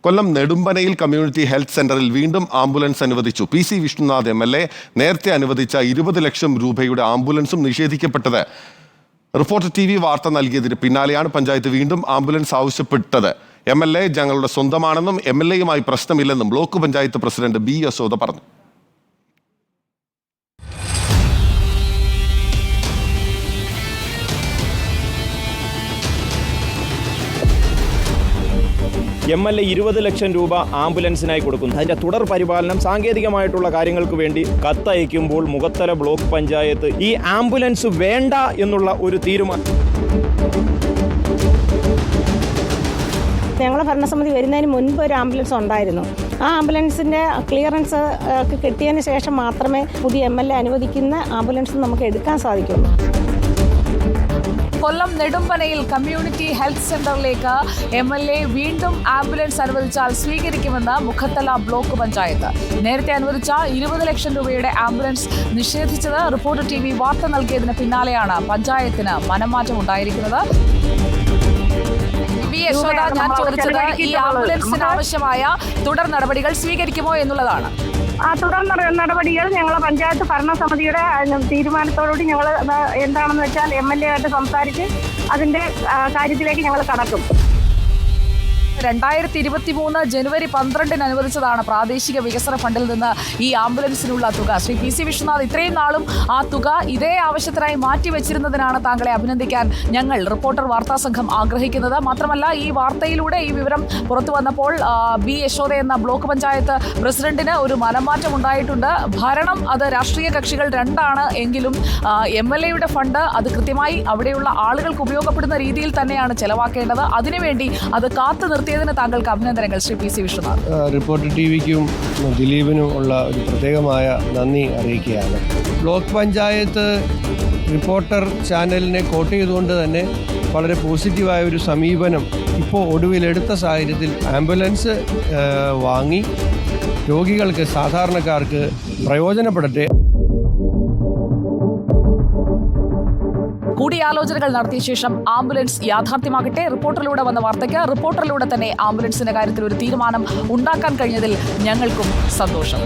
കൊല്ലം നെടുമ്പനയിൽ community health സെന്ററിൽ വീണ്ടും ambulance അനുവദിച്ചു. PC വിഷ്ണുനാഥ് MLA നേരത്തെ അനുവദിച്ച 20 ലക്ഷം രൂപയുടെ ആംബുലൻസും നിഷേധിക്കപ്പെട്ടത്. റിപ്പോർട്ടർ TV വാർത്ത നൽകിയതിന് പിന്നാലെയാണ് പഞ്ചായത്ത് വീണ്ടും ആംബുലൻസ് ആവശ്യപ്പെട്ടത്. MLA ഞങ്ങളുടെ സ്വന്തമാണെന്നും MLAയുമായി പ്രശ്നമില്ലെന്നും block panchayat president B. Yashoda പറഞ്ഞു. MLA 20 ലക്ഷം രൂപ ആംബുലൻസിനായി കൊടുക്കുന്നു. അതിൻ്റെ തുടർ പരിപാലനം സാങ്കേതികമായിട്ടുള്ള കാര്യങ്ങൾക്ക് വേണ്ടി കത്തയക്കുമ്പോൾ മുഖത്തല ബ്ലോക്ക് പഞ്ചായത്ത് ഈ ആംബുലൻസ് വേണ്ട എന്നുള്ള ഒരു തീരുമാനം. ഞങ്ങൾ ഭരണസമിതി വരുന്നതിന് മുൻപ് ഒരു ആംബുലൻസ് ഉണ്ടായിരുന്നു. ആ ആംബുലൻസിൻ്റെ ക്ലിയറൻസ് കിട്ടിയതിന് ശേഷം മാത്രമേ പുതിയ MLA അനുവദിക്കുന്ന ആംബുലൻസ് നമുക്ക് എടുക്കാൻ സാധിക്കുള്ളൂ. കൊല്ലം നെടുമ്പനയിൽ കമ്മ്യൂണിറ്റി ഹെൽത്ത് സെന്ററിലേക്ക് MLA വീണ്ടും ആംബുലൻസ് അനുവദിച്ചാൽ സ്വീകരിക്കുമെന്ന് മുഖത്തല ബ്ലോക്ക് പഞ്ചായത്ത്. നേരത്തെ അനുവദിച്ച 20 ലക്ഷം രൂപയുടെ ആംബുലൻസ് നിഷേധിച്ചത് റിപ്പോർട്ടർ TV വാർത്ത നൽകിയതിന് പിന്നാലെയാണ് പഞ്ചായത്തിന് മനംമാറ്റം ഉണ്ടായിരിക്കുന്നത്. B. യശോദ, ഞാൻ ചോദിച്ചത് ഈ ആംബുലൻസിന് ആവശ്യമായ തുടർ നടപടികൾ സ്വീകരിക്കുമോ എന്നുള്ളതാണ്. ആ തുടർ നടപടികൾ ഞങ്ങൾ പഞ്ചായത്ത് ഭരണസമിതിയുടെ തീരുമാനത്തോടുകൂടി ഞങ്ങൾ എന്താണെന്ന് വെച്ചാൽ MLA ആയിട്ട് സംസാരിച്ച് അതിൻ്റെ കാര്യത്തിലേക്ക് ഞങ്ങൾ കടക്കും. 2023 ജനുവരി 12 അനുവദിച്ചതാണ് പ്രാദേശിക വികസന ഫണ്ടിൽ നിന്ന് ഈ ആംബുലൻസിനുള്ള തുക. ശ്രീ PC വിഷ്ണുനാഥ്, ഇത്രയും നാളും ആ തുക ഇതേ ആവശ്യത്തിനായി മാറ്റിവെച്ചിരുന്നതിനാണ് താങ്കളെ അഭിനന്ദിക്കാൻ ഞങ്ങൾ റിപ്പോർട്ടർ വാർത്താ സംഘം ആഗ്രഹിക്കുന്നത്. മാത്രമല്ല, ഈ വാർത്തയിലൂടെ ഈ വിവരം പുറത്തു വന്നപ്പോൾ B. യശോദ എന്ന ബ്ലോക്ക് പഞ്ചായത്ത് പ്രസിഡന്റിന് ഒരു മനംമാറ്റം ഉണ്ടായിട്ടുണ്ട്. ഭരണം അത് രാഷ്ട്രീയ കക്ഷികൾ രണ്ടാണ് എങ്കിലും MLAയുടെ ഫണ്ട് അത് കൃത്യമായി അവിടെയുള്ള ആളുകൾക്ക് ഉപയോഗപ്പെടുന്ന രീതിയിൽ തന്നെയാണ് ചെലവാക്കേണ്ടത്. അതിനുവേണ്ടി അത് കാത്തു നിർത്തിയതിന് താങ്കൾക്ക് അഭിനന്ദനങ്ങൾ ശ്രീ PC വിഷ്ണുനാഥ്. റിപ്പോർട്ടർ TVക്കും ദിലീപിനും ഉള്ള ഒരു പ്രത്യേകമായ നന്ദി അറിയിക്കുകയാണ്. ബ്ലോക്ക് പഞ്ചായത്ത് റിപ്പോർട്ടർ ചാനലിനെ കോട്ട് ചെയ്തുകൊണ്ട് തന്നെ വളരെ പോസിറ്റീവായ ഒരു സമീപനം ഇപ്പോൾ ഒടുവിലെടുത്ത സാഹചര്യത്തിൽ ആംബുലൻസ് വാങ്ങി രോഗികൾക്ക്, സാധാരണക്കാർക്ക് പ്രയോജനപ്പെടട്ടെ. കൂടിയാലോചനകൾ നടത്തിയ ശേഷം ആംബുലൻസ് യാഥാർത്ഥ്യമാകട്ടെ. റിപ്പോർട്ടറിലൂടെ വന്ന വാർത്തയ്ക്ക് റിപ്പോർട്ടറിലൂടെ തന്നെ ആംബുലൻസിന്റെ കാര്യത്തിൽ ഒരു തീരുമാനം ഉണ്ടാക്കാൻ കഴിഞ്ഞതിൽ ഞങ്ങൾക്കും സന്തോഷം.